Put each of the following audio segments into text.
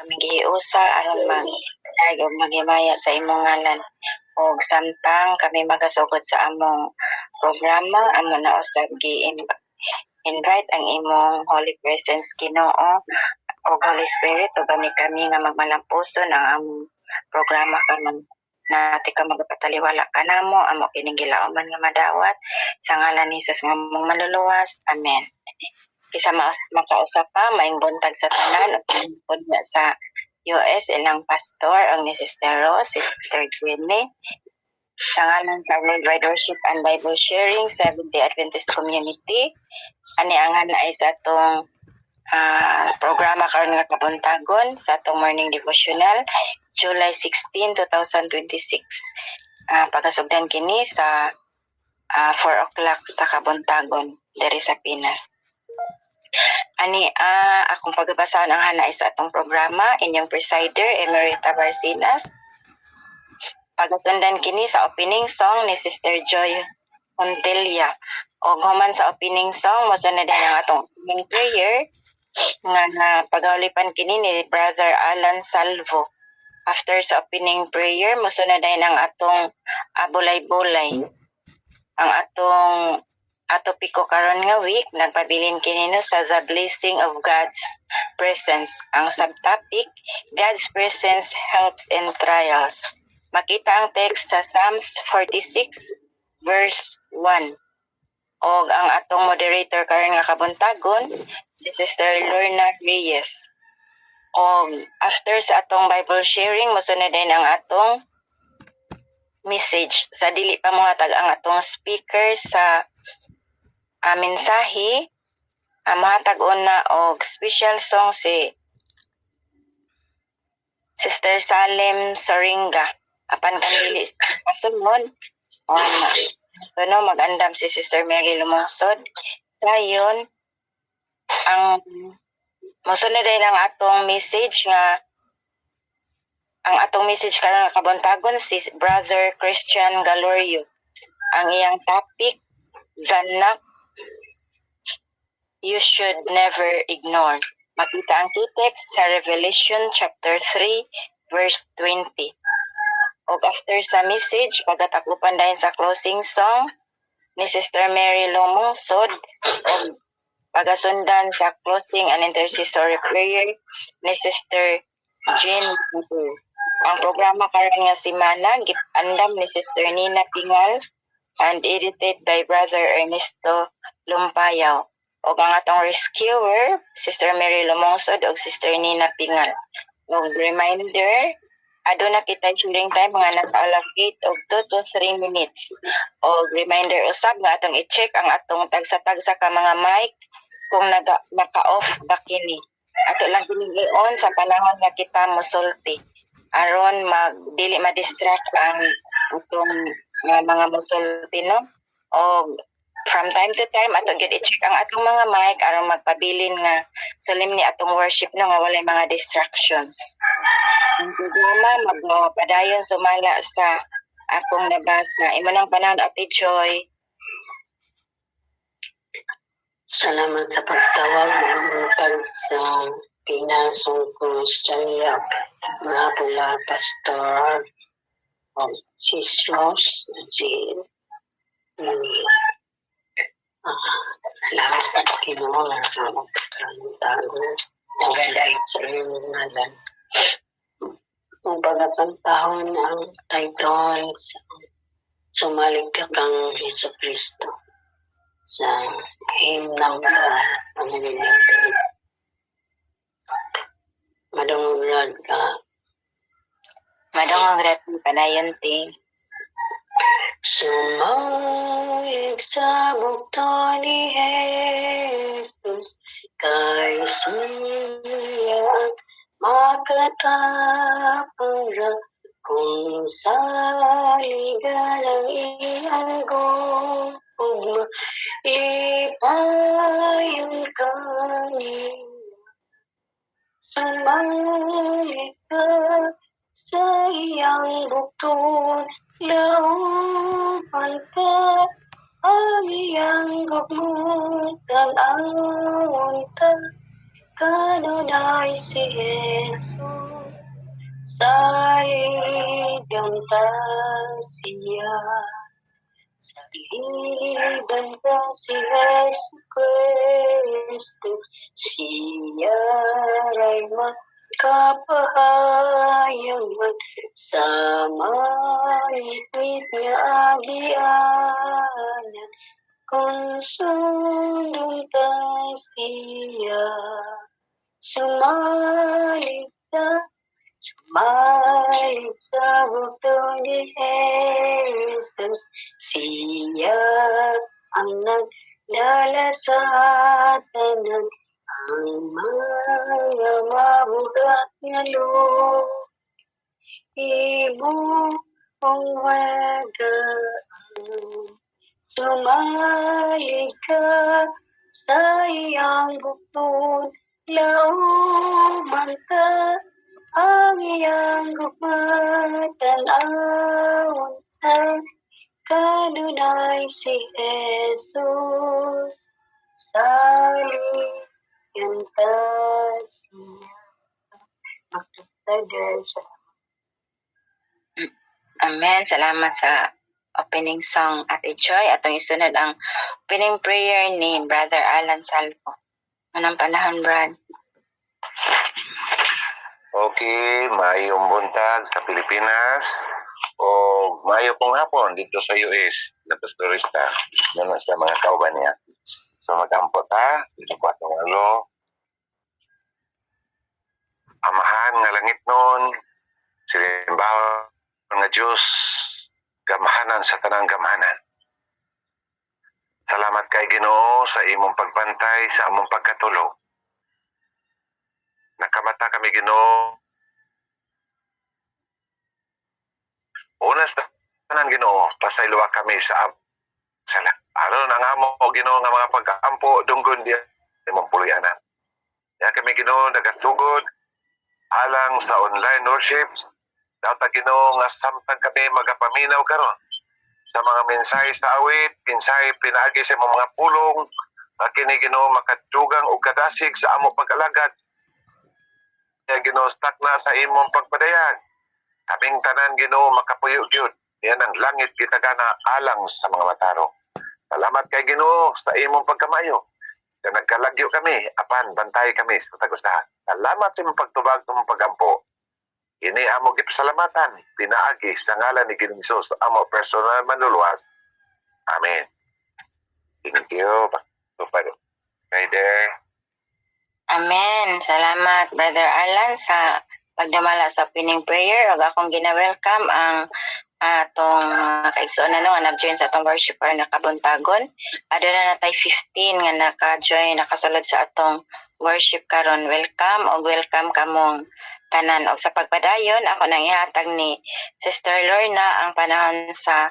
kami giusa aron og maghimaya sa imong ngalan. Og samtang kami magasugod sa among programa, amo na usab invite ang imong Holy Presence Ginoo o Holy Spirit o gani kami nga magmalampuson ang among programa karon nati ka magpataliwala ka namo amo kining gilauman nga madawat sa ngalan ni Jesus nga mong maluluwas. Amen. Kisa makausap pa maing buntag sa tanan ug nga sa US ilang pastor ang ni Sister Rose, Sister Gwynne, sa ngalan sa Worldwide Worship and Bible Sharing Seventh-day Adventist Community. Ani ang hanay sa atong programa karon nga kabuntagon sa atong morning devotional July 16, 2026. Pagasugdan kini sa 4 o'clock sa kabuntagon diri sa Pinas. Ani akong pagbabasahan ang hanay sa atong programa, inyong presider Emerita Barcinas. Pagasundan kini sa opening song ni Sister Joy Montelia. O human sa opening song, mosunod din ang atong opening prayer nga pagaulipan kini ni Brother Alan Salvo. After sa opening prayer, mosunod din ang atong bulay-bulay. Ang ato piko karon nga week, nagpabilin kini no sa The Blessing of God's Presence. Ang subtopic, God's Presence Helps in Trials. Makita ang text sa Psalms 46 verse 1. Og ang atong moderator karon nga kabuntagon si Sister Lorna Reyes. Og after sa atong Bible sharing, mosunod din ang atong message. Sa dili pa mohatag ang atong speaker sa mensahe, mahatag una og special song si Sister Salem Soringa. Apan kang dili kasunod, magandam si Sister Mary Lumungsod. Dayon, ang mosunod din ang atong message karon nga kabuntagon si Brother Christian Galorio. Ang iyang topic, the knock you should never ignore. Makita ang text sa Revelation chapter 3 verse 20. Og after sa message, pagatakupan dahil sa closing song ni Sister Mary Lumungsod og pagasundan sa closing and intercessory prayer ni Sister Jean Bubu. Ang programa karon nga semana gipandam ni Sister Nina Pingal and edited by Brother Ernesto Lumpayaw. Og ang atong rescuer, Sister Mary Lumungsod og Sister Nina Pingal. Og reminder, aduna kita during time mga naka-allocate og 2 to 3 minutes. Og reminder usab nga atong i-check ang atong tagsa-tagsa ka mga mic kung naka-off ba kini. Ato lang kining i-on sa panahon nga kita mosulti aron dili ma-distract ang atong mga mosulti no. Og from time to time ato gyud i-check ang atong mga mic aron magpabilin nga solemnly atong worship no nga walay mga distractions. Ang programa magpadayon sumala sa akong nabasa. Imo nang panahon Ate Joy. Salamat sa pagtawag ng sa Pinas ug Australia. Mga pula pastor Sis Rose si salamat sa Ginoo nga magtago nagaday sa iyong ngalan. Kung pagkatantahon ang title sumalig ka kang Hesus Kristo sa hymn number madungurad ka Padayon ting sumalig sa bukto ni Jesus kay siya makatapura kung saligan ang iyang gugma ipayon ka niya sumalik ka sa iyang bukton laupan ka ang iyang gugmutan ang unta kanunay si Jesus fantasya. Sa liban ka si Jesu Cristo, siya ay makapahayaman sa maitwit nga agianan, kung sundong ta siya. Sumalit sa butong ni Jesus, siya ang nagdala sa tanan, ang mga mabugat nga imong magaan. Sumalit ka sa iyang bukod, lauman ka ang iyang gugmatan-awon ay kanunay si Jesus, salihan ka siya. Magtagdagan sa Amen. Salamat sa opening song, Ate Joy. Atong isunod ang opening prayer ni Brother Alan Salvo. Manang panahon, Brad. Okay, maayong buntag sa Pilipinas o maayo pong hapon dito sa US na pastorista na sa mga kauban niya. So mag-ampot ha, dito po atong alo. Amahan nga langit nun, silimbaw nga Diyos, gamahanan sa tanang gamahanan. Salamat kay Ginoo sa imong pagbantay, sa among pagkatulog. Nakamata kami Ginoo. Una sa tanan Ginoo, pasayloa kami sa sala. Aron ang amo Ginoo nga mga pagkaampo dunggon diya imong puluyanan. Ya kami Ginoo nagasugod alang sa online worship. Daw ta Ginoo nga samtang kami magapaminaw karon sa mga mensahe sa awit, mensahe pinaagi sa mga pulong, kini Ginoo makadugang og kadasig sa amo pag-alagad. Kaya Ginoo stak na sa imong pagpadayag. Kaming tanan Ginoo makapuyo gyud. Yan ang langit gitagana alang sa mga mataro. Salamat kay Ginoo sa imong pagkamayo. Kaya nagkalagyo kami, apan bantay kami sa tagusahan. Salamat sa imong pagtubag sa imong pagampo. Ini amo gipasalamatan, pinaagi sa ngalan ni Ginoong Hesus, amo personal manluluwas. Amen. Thank you, Pastor Rider. Amen. Salamat, Brother Alan, sa pagdamala sa opening prayer. Ug akong gina-welcome ang atong kaigsuonan nga nag-join sa atong worship or nakabuntagon. Aduna na natay 15 nga naka-join, nakasulod sa atong worship karon. Welcome o welcome kamong tanan. Og sa pagpadayon, ako nang ihatag ni Sister Lorna ang panahon sa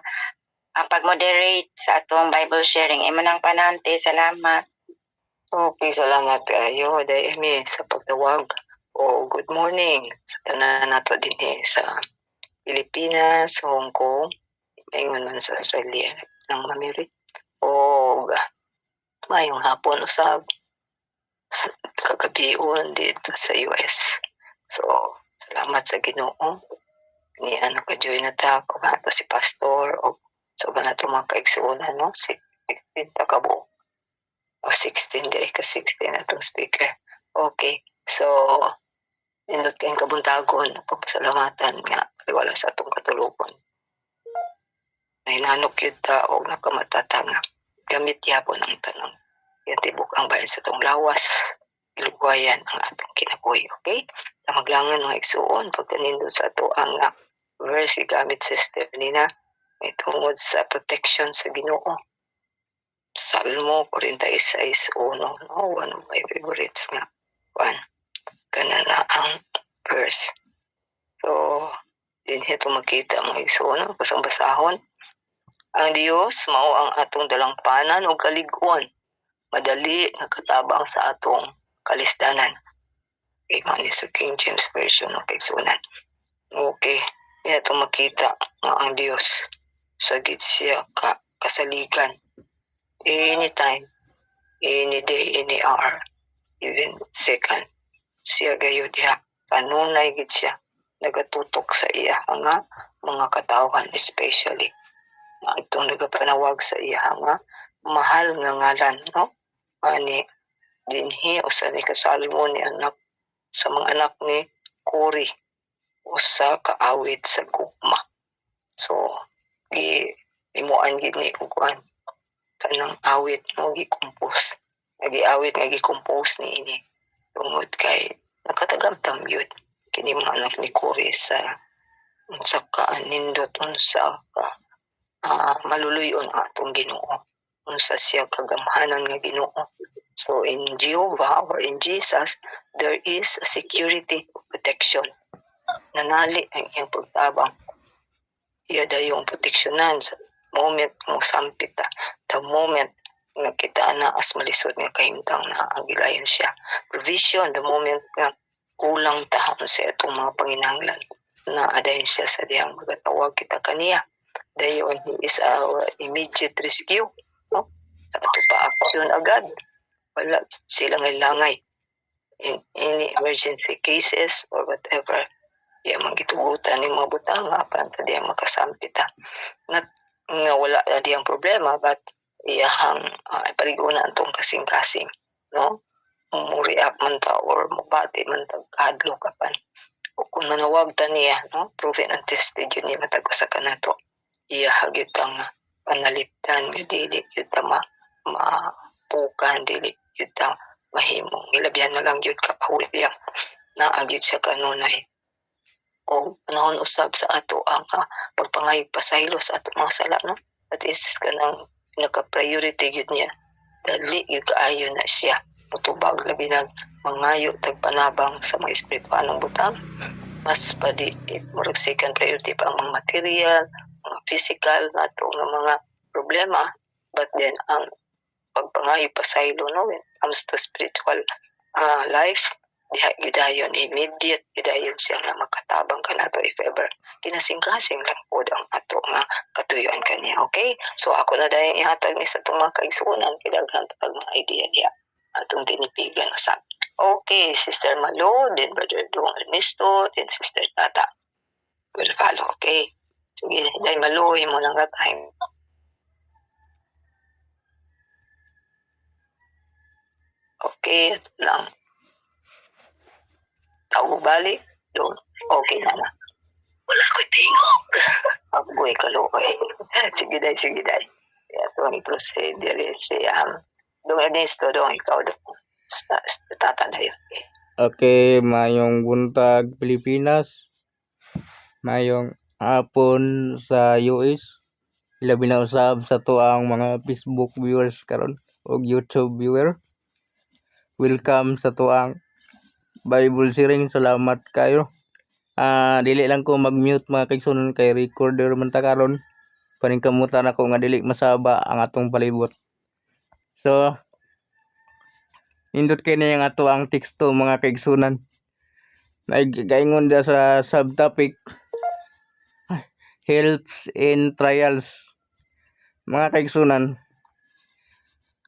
pag-moderate sa atong Bible sharing. Imo nang panahon, te. Salamat. Okay, salamat kayo dahil sa pagtawag. O good morning sa tanan nato din sa Pilipinas, Hong Kong, ingon man sa Australia ng mamiri. O mayong hapon usab kagabion dito sa US. So, salamat sa Ginoo. Ni ano ka join na ta ko ato si pastor o so ba nato mga kaigsuonan no 16 kabo o 16 day ka 16 atong speaker. Okay. So, indot kayong kabuntagon, pasalamatan nga wala sa atong katulugon. Nahinanok yun ta o nakamatata nga gamit yapon ang tanong. Yan tibok ang bayan sa itong lawas, ilugayan ang atong kinabuhi. Okay? Na maglangan mga igsuon, pagkanindo sa ito ang verse gamit sa Stephanie na may tungod sa protection sa Ginoo. Salmo 46:1, no? One of my favorites nga. Kana na ang verse. So, din ito makita mga igsoon, kasang basahon. Ang Dios mao ang atong dalangpanan o kaliguan. Madali nakatabang sa atong kalisdanan. Iman sa King James Version ng kaigsuonan. Okay, ito makita nga ang Dios sagit siya kasaligan. Anytime, any day, any hour, even second, siya gayo diha. Kanunay gid siya. nagatutok sa iya nga mga katawhan, especially na itong nagapanawag sa iya nga mahal nga ngalan, no? Ani dinhi usa ni kasalmo ni anak sa mga anak ni Cory, usa ka awit sa gugma. So imuan gid ni kuan kanang awit mo gi-compose. Awit nga gi-compose ni ini tungod kay nakatagamtam yun kini mga anak ni Cory sa unsa ka nindot, unsa ka maluluyon ang atong Ginoo, unsa siya kagamhanan nga Ginoo. So in Jehovah or in Jesus, there is a security protection. Nanali ang iyang pagtabang. Iya dayong proteksyonan sa moment mo sampita, the moment nga kita na as malisod nga kahimtang na ang gilayon siya. Provision, the moment nga kulang tahon sa itong mga panginahanglan na adayon siya sa diyang magatawag kita kaniya. Dayon, he is our immediate rescue. No? Sa ato pa action agad. Wala silang ilangay. In any emergency cases or whatever, di magitugutan ni mga butang apan sa di makasampita. Nga wala na diyang problema, but iyahang pariguna antong kasing-kasing. No? Mo-react man ta or mabati man ta kadlo kapan. O kung manawag ta niya, no? Proven and tested yun niya matag sa kanato. Iya hagit ang panalipdan nga dili yun ta mapukan, dili yun ta mahimong. Ilabyan na lang yun kapahulya na agyud siya kanunay. O panahon usab sa ato ang pagpangayog pasaylo sa ato mga sala, no? That is kanang naka-priority yun niya. Dali yun kaayo na siya. Mutubag labi nag mangayo tagpanabang sa mga espiritual ng butang. Mas padi murag second priority pa ang mga material, mga physical nato nga mga problema, but then ang pagpangayo pasaylo, no, when it comes to spiritual life, diha gidayon immediate gidayon siya nga makatabang kanato if ever kinasing-kasing lang pod ang ato nga katuyon kaniya. Okay, so ako na dayon ihatag ni sa itong mga kaigsuonan kidaghan pag mga idea diya atong tinipigan usab. Okay, Sister Malo, then Brother Dong Ernesto, then Sister Tata. Good follow, okay? Sige, dahil Malo, mo lang ka time. Okay, ito lang. Tawag balik. Doon. Okay na na. Wala ko tingog. Apoy kalokay. Sige day. Ito ang proceed. Si Dong Ernesto, Dong, ikaw doon. Tata na yun. Okay, mayong buntag Pilipinas. Mayong hapon sa US. Labi na usab sa to ang mga Facebook viewers karon o YouTube viewer. Welcome sa to ang Bible sharing. Salamat kayo. Dili lang ko mag-mute mga kaigsunon kay recorder man ta karon. Paningkamutan ako nga dili masaba ang atong palibot. So indot kay na nga to ang teksto mga kaigsunan. Nagaingon dia sa subtopic helps in trials. Mga kaigsunan,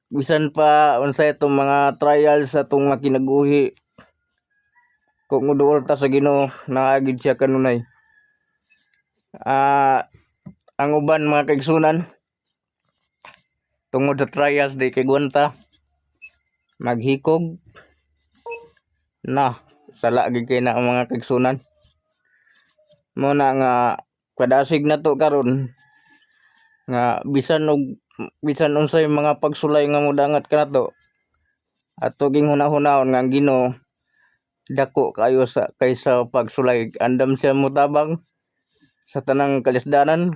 bisan pa unsay itong mga trials sa itong mga kinabuhi, kung uduol ta sa Ginoo naagid siya kanunay. Ang uban mga kaigsunan, tungod sa trials di kay gwanta maghikog na sala gid kay na ang mga kaigsunan. Mo na nga kadasig na to karon nga bisan unsay mga pagsulay nga modangat kanato ato ging hunahunahon nga ang Ginoo dako kayo sa kaysa pagsulay. Andam siya motabang sa tanang kalisdanan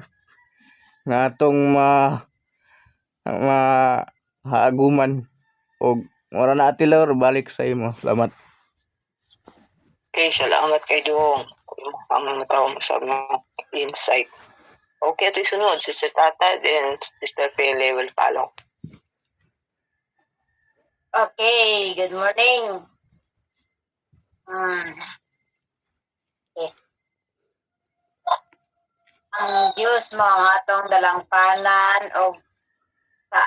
nga atong haaguman og wala na atilaw balik sa imo. Salamat. Okay, salamat kay Dong. Ang mga tao sa mga insight. Okay, ito sunod. Sister Tata, then Sister Pele will follow. Okay, good morning. Okay. Ang Diyos mo ang atong dalangpanan o sa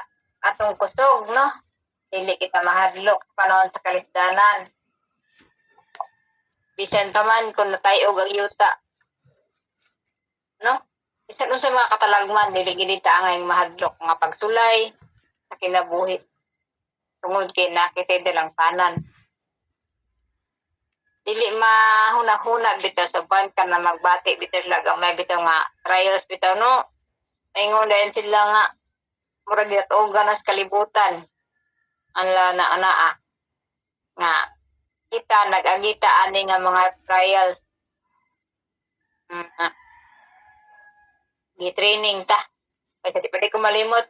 atong kusog, no? Dili kita mahadlok panahon sa kalisdanan. Bisan pa man kung natayog ang yuta. No? Bisan sa mga katalagman, niligidita ang mahadlok nga pagsulay sa kinabuhi. Tungod kay nakita dalang tanan. Dili mahuna-huna bitaw sa ban ka na magbati bitaw sila gamay bitaw nga trials bitaw no. Ingon dahil sila nga murag gatuogan sa kalibutan. Anla na anaa nga kita nag-agita ani nga mga trials. Gi-training ta. Kasi di pwede ko malimot.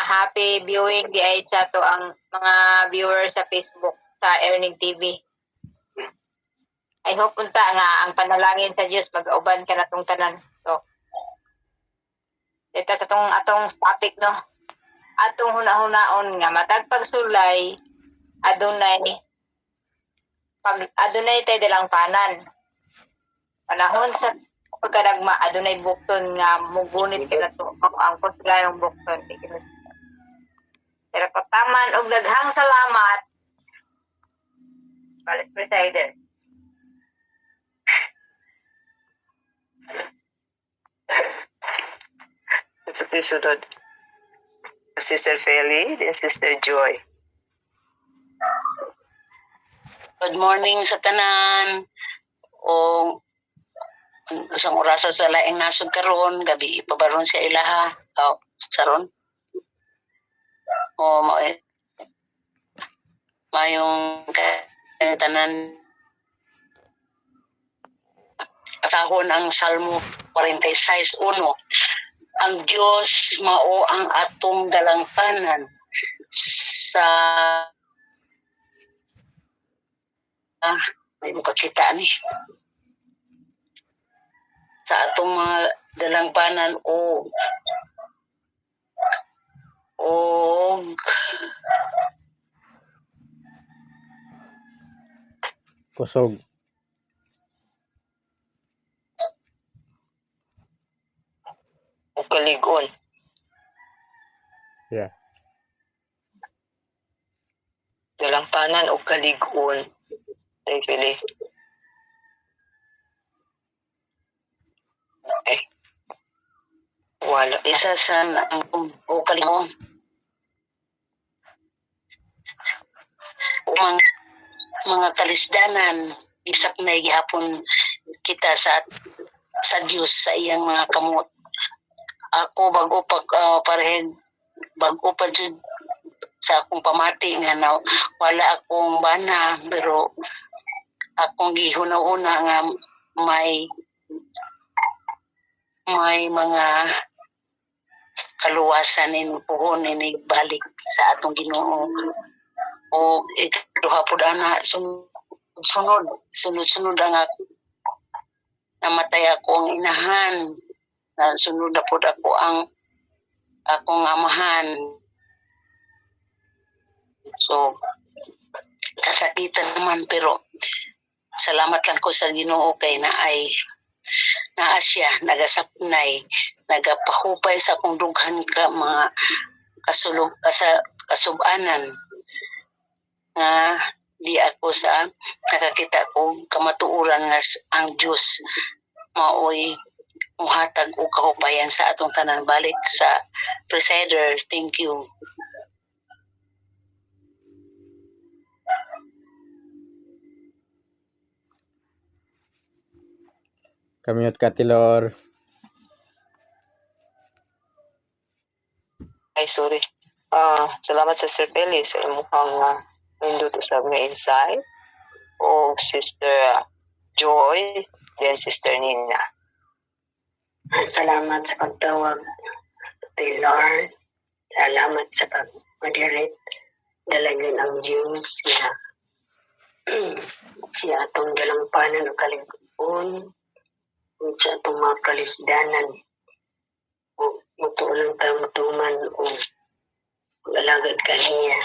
Happy viewing di ay sa to ang mga viewers sa Facebook sa Earning TV. I hope punta nga ang panalangin sa Dios mag-auban ka na tong tanan. So, dito sa atong topic no. Atong huna-hunaon nga matag pagsulay adunay tay dalang panan. Panahon sa pagkadagma adunay bukton nga mugunit ka na to ang pagsulay ng bukton. Pero pagtaman og daghang salamat. Balik presider. Sunod. Sister Feli and Sister Joy. Good morning sa tanan. O isang orasa sa laing nasod karon, gabi ipabaron siya ilaha. Saron. O mayong tanan sahon ang Salmo 46:1. Ang Diyos mao ang atong dalangtanan sa may makakita ni sa atong mga dalangtanan o Kusog. O kaligon. Yeah. Dalang tanan o kaligon. Ay, Feli. Okay. Wala. isa sa o kalimon o mga talisdanan isak na gihapon kita sa Diyos sa iyang mga kamot. Ako bago pa jud sa akong pamati nga na wala akong bana pero akong gihuna-una nga may mga kaluwasan ni puhon ni balik sa atong Ginoo. O ikaduha pud ana sunod ang namatay ako ang inahan. Sunod na pud ako ang akong amahan. So kasakitan naman pero salamat lang ko sa Ginoo kay naa siya nagasapnay nagapahupay sa akong dughan ka mga kasubanan nga di ako sa nakakita ko kamatuoran nga ang Dios maoy muhatag og kahupayan sa atong tanan. Balik sa presider. Thank you. Kamiyot katilor. Ay, sorry. Salamat sa Sir Feli sa imuhang nindot usab nga insight. O Sister Joy, then Sister Nina. Salamat sa pagtawag kay Lord. Salamat sa pag-moderate. Dalagan ang Diyos na siya atong dalampanan o kalingkupon sa atong mga kalisdanan o mutuulang tamutuman o alagad kaniya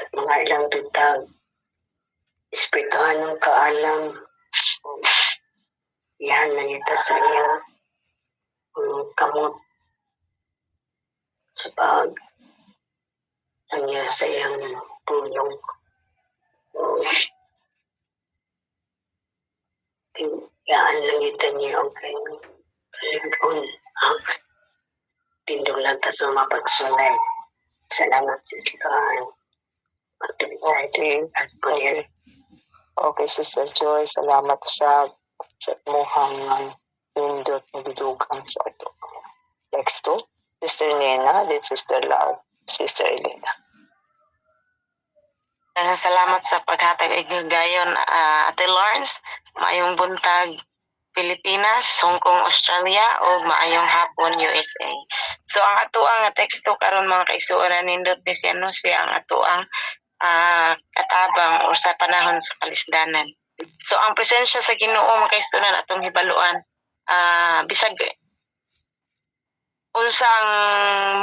at mga ilang tutag espirituhan ng kaalam o yan na ito sa iyang kamot sa pag sa iyang tulong. Kaanlangitan niyo ang kanyang kalingon. Tindog lang ta sa mapagsunay. Salamat sa Lord. Okay. Okay, Sister Joy, salamat sa muhang pindot na bidugang sa ito. Next to, Sister Nena, then Sister Love, Sister Elena. Salamat sa paghatag ig gayon, Ate Lawrence. Maayong buntag Pilipinas, Hong Kong, Australia, o maayong hapon USA. So ang atuang teksto karon mga kaigsuonan nindot ni siya no siya ang atuang katabang o sa panahon sa kalisdanan. So ang presensya sa Ginoo mga kaigsuonan atong hibaluan, bisag unsang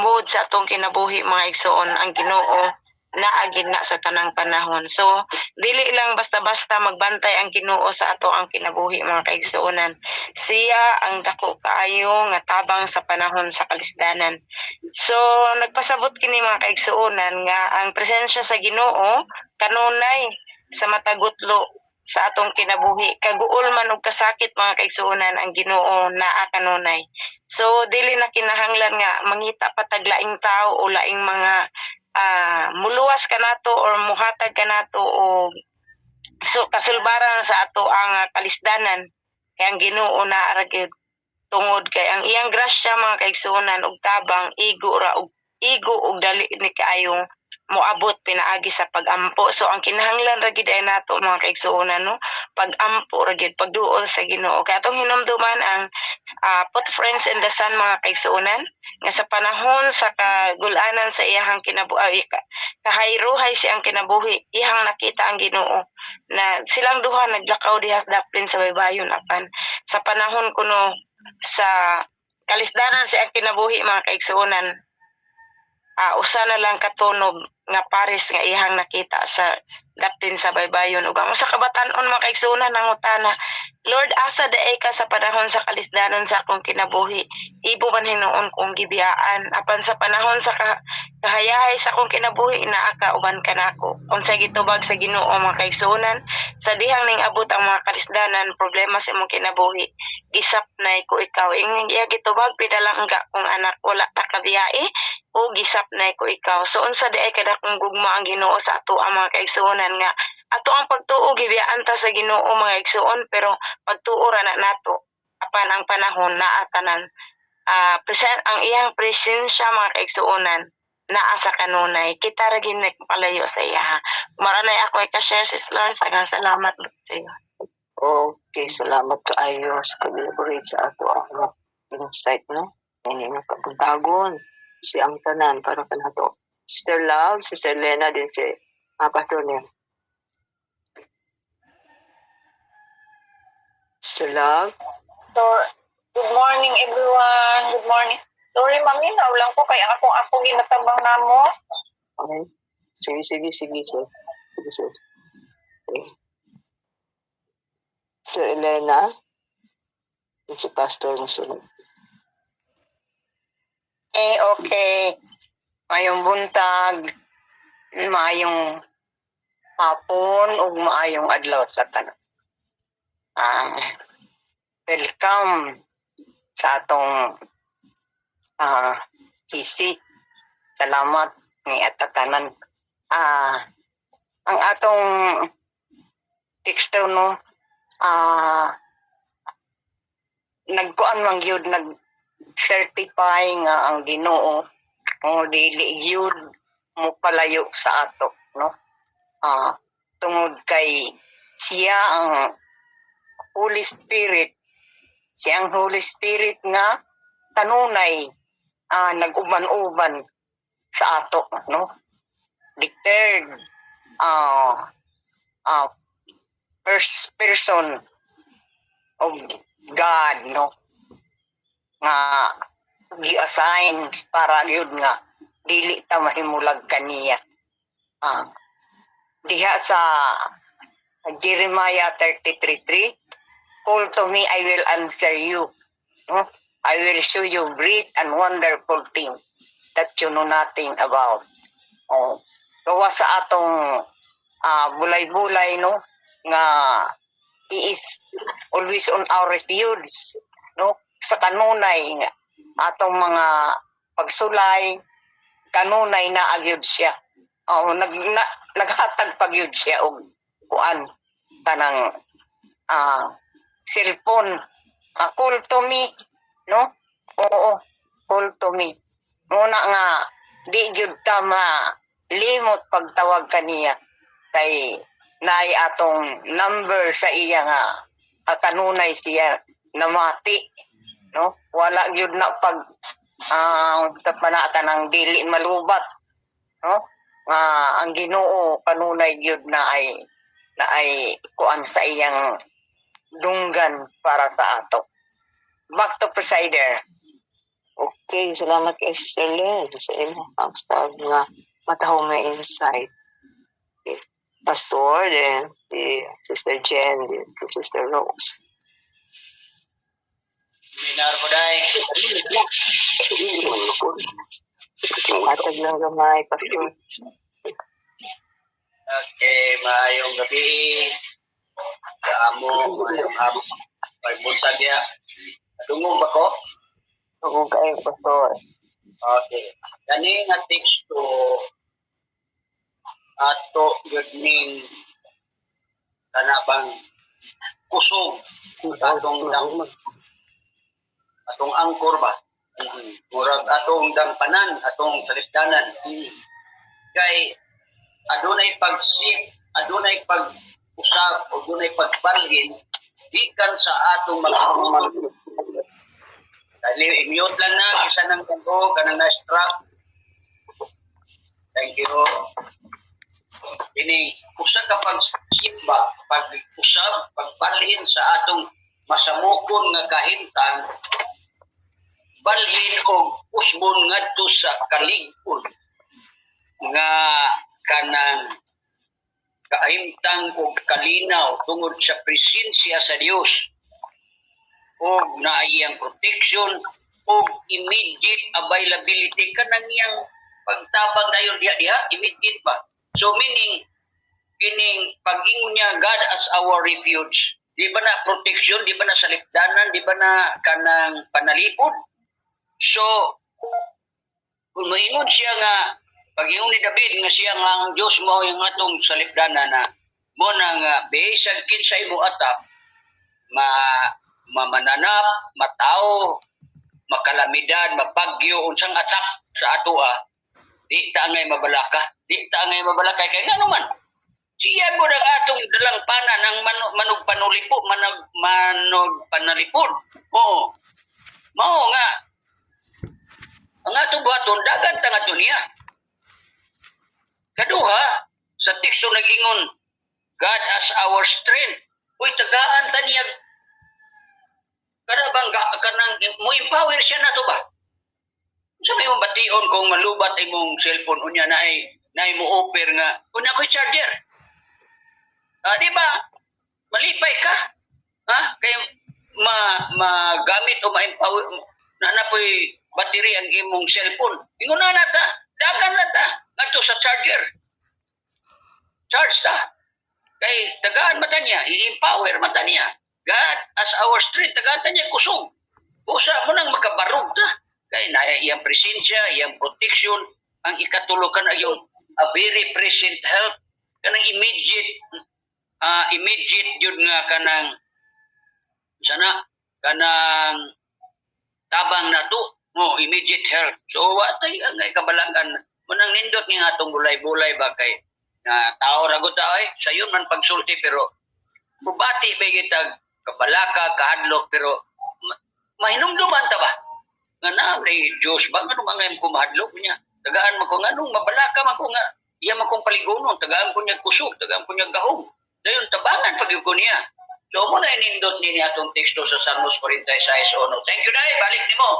mood sa atong kinabuhi mga igsuon, ang Ginoo naagid na sa tanang panahon. So dili lang basta-basta magbantay ang Ginoo sa ato ang kinabuhi mga kaigsuonan. Siya ang dako kaayo nga tabang sa panahon sa kalisdanan. So nagpasabot kini mga kaigsuonan nga ang presensya sa Ginoo kanunay sa matagutlo sa atong kinabuhi. Kaguol man og kasakit mga kaigsuonan, ang Ginoo naa kanunay. So dili na kinahanglan nga mangita patag laing tao o laing mga muluwas kanato or muhatag kanato o so kasulbaran sa ato ang kalisdanan kay ang Ginoo naa ra gyud tungod kay ang iyang grasya mga kaigsuonan og tabang igo og dali ni kaayong moabot pinaagi sa pagampo. So ang kinahanglan ra gid ay nato mga kaigsuonan no, pagampo ra gid pagduol sa Ginoo. Kay atong hinumduman ang put friends in the sun mga kaigsuonan nga sa panahon sa kagulanan sa iyang kinabuhi kahayruhay siyang kinabuhi, iyang nakita ang Ginoo na silang duha naglakaw dihas daplin sa baybayon apan sa panahon kuno sa kalisdanan siyang kinabuhi mga kaigsuonan, usa na lang katunog nga pares nga iyang nakita sa daplin sa baybayon. Ug ang sa kabatan-on mga kaigsuonan nangutana, Lord, asa daay ka sa panahon sa kalisdanan sa akong kinabuhi? Ibo man hinuon kong gibiyaan. Apan sa panahon sa kahayahay sa akong kinabuhi, naa ka uban ka nako. Unsay gitubag sa Ginoo mga kaigsuonan, sa dihang ning abot ang mga kalisdanan, problema sa imong kinabuhi, gisap na ko ikaw. Ingning iya gitubag pidalangga kung anak wala ta kabiyae o gisap na ko ikaw. So unsa di ay kada kung gugma ang Ginoo sa ato ang mga kaigsuonan nga ato ang pagtuo gibiyaan ta sa Ginoo mga igsuon, pero pagtuo ra na nato apan ang panahon naa tanan present ang iyang presensya mga kaigsuonan naa sa kanunay. Kita ra gid palayo sa iya. Maranay ako i-share sis Lawrence, agang salamat sa iyo. Okay, salamat kaayo sa pag-elaborate sa ato ang insight no. Ini nga pagbagon si ang tanan para kanato. Sister Love, Sister Lena, din si Pastor niya. Sister Love. So, good morning everyone. Good morning. Sorry mami, nawlang ko kaya ako ginatabang namo. Okay. Sige, sir. Okay. Sister Elena, din si Pastor mo sunod. Okay. Mayong buntag, maayong hapon ug maayong adlaw sa tanan. Welcome sa atong isi. Salamat ni atatanan. Ang atong teksto no, nagkuan man gyud nag-certify nga ang Ginoo o dili gyud mo palayo sa ato no. Tungod kay siya ang Holy Spirit, siyang Holy Spirit nga kanunay nag-uban-uban sa ato no. Declared first person of God no, nga gi-assign para yun nga dili ta mahimulag kaniya. Diha sa Jeremiah 33:3, call to me, I will answer you. No? I will show you great and wonderful things that you know nothing about. Gawa sa atong bulay-bulay no nga he is always on our refuge, no? Sa kanunay nga atong mga pagsulay, kanunay na agyud siya. Naghatag pagyud siya og kuan kanang cellphone. Call to me, no? Oo, call to me. Muna nga di gyud ta limot pagtawag kaniya kay naay atong number sa iya nga kanunay siya namati, no? Wala gyud na pag sa panaka ng dili malubat, no? Ang Ginoo kanunay gyud na ay kuan sa iyang dunggan para sa ato. Back to presider. Okay, salamat kay Sister Len sa imong pag nga matahong nga insight. Okay. Pastor, then si Sister Jen, then si Sister Rose. Minar ko dai. Atag lang gamay, Pastor. Okay, maayong gabi. Maayong hapon. Pagbuntag ya. Dungog ba ko? Oo, kayo, Pastor. Okay. Kani nga teksto ato yun ning kanabang kusog atong angkor ba? Murag atong dampanan, atong salipdanan. Kay adunay pagsip, adunay pag-usap, adunay pagbalhin gikan sa atong mga dali i-mute lang na isa nang kanto kanang na-strap. Thank you. Ini usa ka pagsimba, pag-usab, pagbalhin sa atong masamukon nga kahimtang, balhin og usbon ngadto sa kalig-on nga kanang kahimtang og kalinaw tungod sa presensya sa Dios og naayang protection og immediate availability kanang iyang pagtabang dayon diha immediate ba. So meaning kining pag-ingon niya God as our refuge, di ba na protection, di ba na salipdanan, di ba na kanang panalipod. So kung maingon siya nga pag-ingon ni David nga siya nga ang Dios mo yung atong salipdanan na mo nang bisag kinsay mo atap mamananap, matao, makalamidad, mabagyo, unsang atak sa atoa, di ta ngay mabalaka. Di ta ngay mabalaka. Kaya nga naman, siya mo ng atong dalang panan ang manog panalipod. Oo. Mao nga. Ang atong buhaton, dagan tangato niya. Kaduha, sa teksto nag-ingon, God as our strength. Uy, tagaan ta niya karabang kanang mo empower siya na to ba? Sabi mo bation kung malubat imong cellphone unya na ay mo offer nga unya ko'y charger. Di ba? Malipay ka. Kay magamit o ma-empower na po'y battery ang imong cellphone. Ingon na ta. Dagan na ta. Ngadto sa charger. Charge ta. Kay tagaan mata niya, i-empower mata niya. God as our strength, tagatan niya kusog. Usa mo nang makabarog ta. Kaya na iyang presensya, iyang protection, ang ikatulo ka na yung a very present help, kanang immediate yun nga kanang kanang tabang na to, immediate help. So, watay ang kabalangan, munang nindot nga atong bulay-bulay ba kay tao ragot ay sayon man pagsulti pero bubati ba kita kabalaka, kahadlok, pero mahinumduman ta ba? Nga na, Diyos ba? Nga nung mga kumahadlok niya? Tagaan mo ko nga nung mabalaka man ko nga, iya man kong paligunon, tagaan ko niya kusog, tagaan ko niya gahong. Dayon, tabangan pag ko niya. So, muna inindot niya itong teksto sa Salmos 46:1. Thank you, Day. Balik ni mo.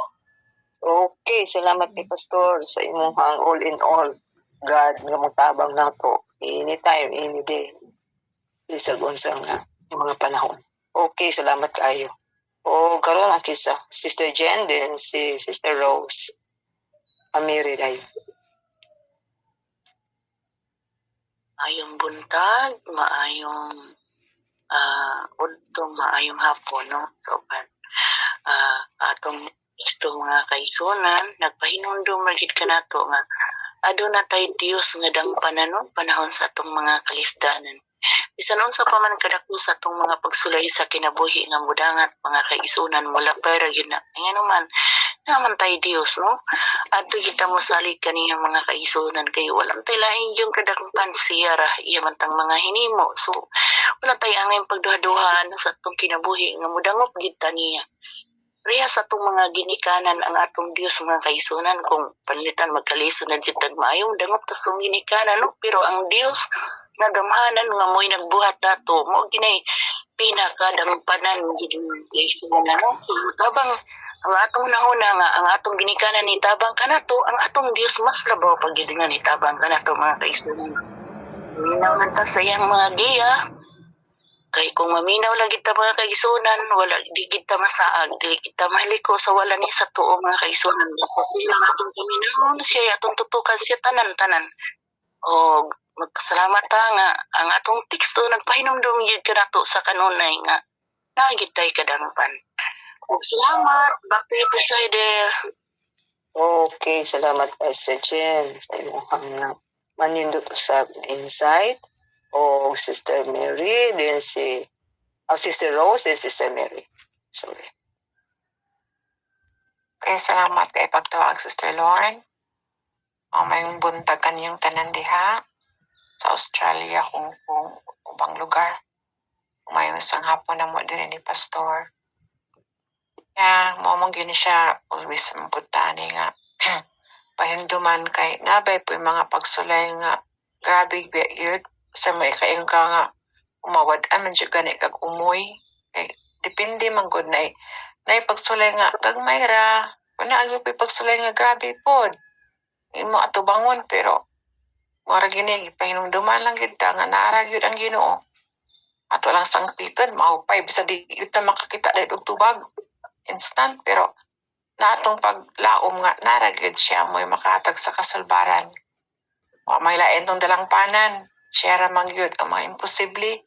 Okay, salamat kay Pastor sa imong all in all. God, nga mong tabang na po. Anytime, any day. Lisag unsang yung mga panahon. Okay, salamat kayo. O karon ang kisa, Sister Jen, then si Sister Rose. Amiri dayo. Maayong buntag, maayong Udto maayong hapon no. So atong gusto mga kaisunan nagpahinumdum magid kanato nga aduna tay Dios nga dangpanan no panahon sa atong mga kalisdanan. Bisan unsa pa man kadako sa atong mga pagsulay sa kinabuhi nga mudangat mga kaisunan mula pero yun na ngano man naman tay Dios no. Adto kita mo salig kaniyang mga kaisunan kay walang tay lain yung kadakpan siya ra iya man tang mga hinimo. So wala tay angay pagduha-duhaan sa atong kinabuhi nga mudangop gid ta niya. Riya sa atong mga ginikanan ang atong Dios mga kaisunan kung palitan magkalisod na jud maayo dangop ta sa ginikanan no pero ang Dios nagamhanan nga mo'y nagbuhat nato mo ginay pinakadangpanan gid kaisunan no. Tabang ang atong nahuna nga ang atong ginikanan ni tabang kanato ang atong Dios mas labaw pag gid nga ni tabang kanato mga kaisunan. Minaw man ta sa iyang mga giya. Kay kung maminaw lang kita mga kaisunan, wala di kita masaag, di kita mahaliko sa wala ni sa tuo mga kaisunan. Basta sila atong paminahon siya, atong tutukan siya tanan-tanan. O magpasalamat ta nga ang atong teksto nagpahinumdum gyud kanato sa kanunay nga nagid tay kadangpan. Ug salamat, back to you President. Okay, salamat Pastor Jen sa imong manindot usab insight. O Sister Mary, then Sister Rose, then Sister Mary. Sorry. Okay, salamat kay pagtawag Sister Lauren. May buntag kanyang tanan diha sa Australia kung ubang lugar. May isang hapon na mo din ni Pastor. Kaya momong gini siya always mabutani nga pahinduman kay nabay po yung mga pagsulay nga grabe yun. Sa may kain ka nga umawad aman siya gani kag umoy depende man gud na pagsulay nga gagmay ra wala ang pagsulay nga grabe pod imo ato bangon pero mura gini pahinumduman lang gid ta nga naara gyud ang Ginoo ato lang sangpiton maupay bisa di kita makakita dahil og tubag instant pero na atong paglaom nga nara gyud siya mo'y makahatag sa kasalbaran wa may lain tong dalangpanan siya ramang yun, ang mga imposible,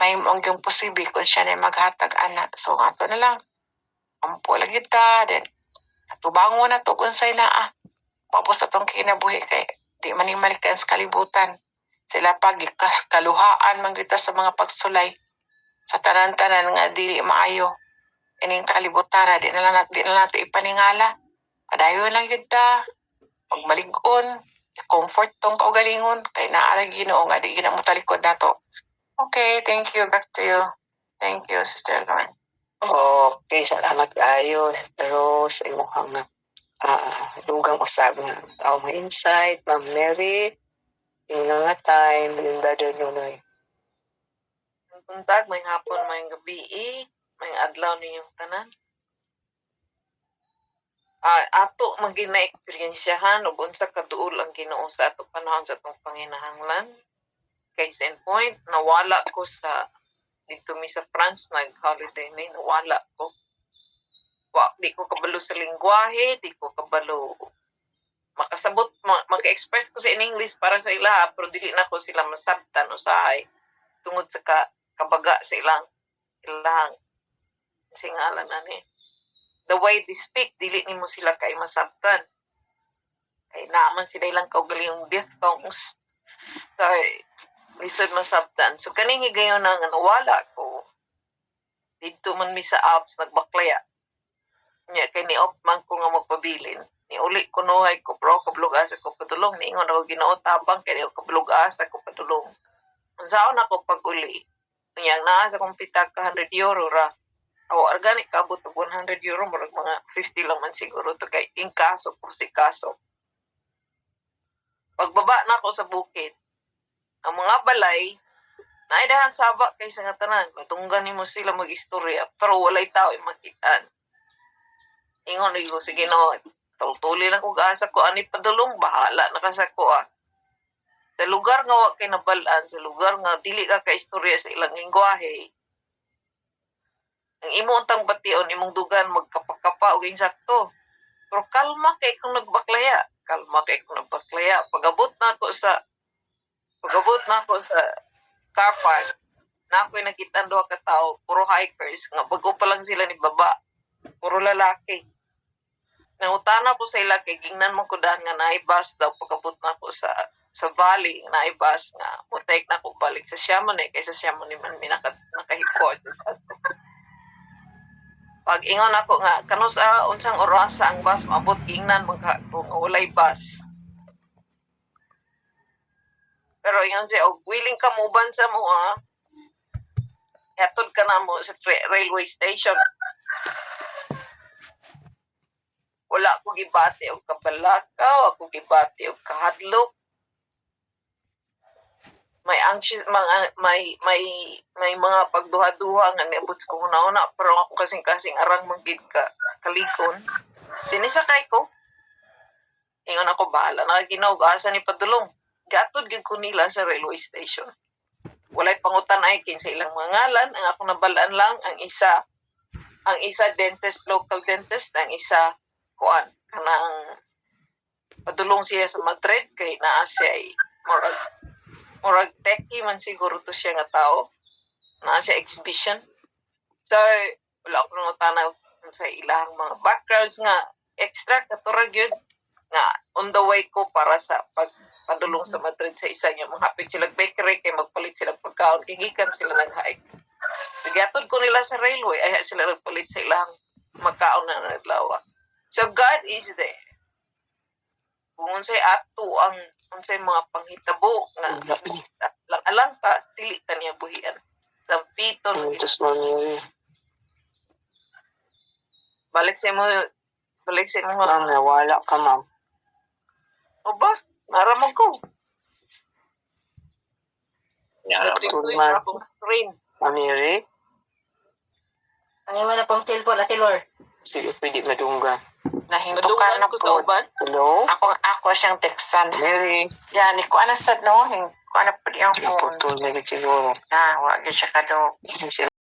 may mong yung posible kung siya na maghatag anak. So, ato na lang, ampo lang kita, then, atubango na to kung sa'y naa. Mapos atong kinabuhi kay, di manimalikan sa kalibutan. Sila pag kaluhaan man kita sa mga pagsulay, sa tanan-tanan nga dili maayo. Ining kalibutan, di na natin ipaningala. Padayon lang kita, pagmalig-on, comfort tong kaugalingon kay naara Ginoo nga di gina mo talikod nato. Okay, thank you. Back to you. Thank you, Sister Lauren. Okay, salamat kaayo, Sister Rose, sa imong dugang usab nga tao nga insight, Ma'am Mary, yung nga time, yung Brother Nunoy. Buntag, may hapon, may gabi, may adlaw ninyong tanan. Ato maging na-experiensyahan ug unsa kaduol ang Ginoo sa ato panahon sa atong panginahanglan. Case in point, nawala ko dito mi sa France nag-holiday may nawala ko. Di ko kabalo sa lingwahe, di ko kabalo makasabot, mag-express ko sa in English para sa ila, pero dili na ko sila masabtan usahay tungod sa kabaga sa ilang singalan ani. The way they speak, dili nimo sila kay masabtan. Kay naaman sila ilang kaugalingong diphthongs. Kay lisod masabtan. So kaning higayon nga nawala ko. Dito man mi sa Alps nagbaklaya. Nya kay ni-off man ko nga magpabilin. Ni uli ko nuhay ko bro kablugas ako padulong niingon ako Ginoo tabang kay ako kablugas ako padulong. Unsaon ako pag-uli? Nya naa sa kong pitag ka €100 ra. Organic kabot og €100 murag mga 50 lang man siguro to kay ingkaso por si kaso. Pagbaba na ako sa bukid, ang mga balay naidahan saba kay sa nga tanan, matunggan nimo sila mag-istorya pero walay tao makitaan. Ingon ko sige no, tuli lang ko gaasa ko ani padulong bahala na kasako Sa lugar nga wa kay nabalaan, sa lugar nga dili ka istorya sa ilang lengguwahe. Ang imo untang bation imong dugan magkapakapa og insakto. Pero kalma kay kung nagbaklaya. Pagabot na ako sa car park. Na ako'y nakita ang duha ka tao, puro hikers, nga bago pa lang sila ni baba. Puro lalaki. Nangutana po sa ila kay gingnan mo ko daan nga naibas daw pagkabot na ko sa valley, naibas nga mutek na ko balik sa Siamon kaysa Siamon man nakahipod sa ato. Pag ingon ako nga kanus unsang orasa ang bus maabot gingnan magka kung walay bus. Pero ingon siya og willing ka muban sa mo Yatod ka na mo sa railway station. Wala ko gibati og kabalakaw, ako gibati og kahadlok. May anxious may mga pagduha-duha nga niabot ko una pero ako kasing arang manggid ka kalikon. Dinhi sakay ko. Ingon ako bahala na ginog asa ni padulong. Gatod gid ko nila sa railway station. Walay pangutan ay sa ilang mga ngalan, ang ako nabalaan lang ang isa dentist, local dentist, ang isa kuan kanang padulong siya sa Madrid kay naa siya ay murag techie man siguro to siya nga tao. Naa siya exhibition. So wala ko nang tanaw sa ilang mga backgrounds nga extra katurag yun nga on the way ko para sa padulong sa Madrid sa isa niya. Mahapit silang bakery kay magpalit silang pagkaon. Kay gikan sila nag-hike. Nagatod ko nila sa railway. Ay sila nagpalit sa ilang magkaon na naglawa. So God is there. Kung unsay ato ang unsay mga panghitabo nga lang alang ta dili ta niya buhian. Sampiton. Balik sa mo. Ma'am, nawala ka, ma'am. O ba? Naramang ko. Natrip ko yung abong screen. Amiri, Ang iwan na pong cellphone, Ate Lor. sige, pwede madunggan. Nahintukan na ko po. kauban. Hello? Ako siyang teksan. Mary, Yan, ko ana sad no, ko ana pud yung phone. naputol na gid siguro. Na, wa gyud siya kadto. Siya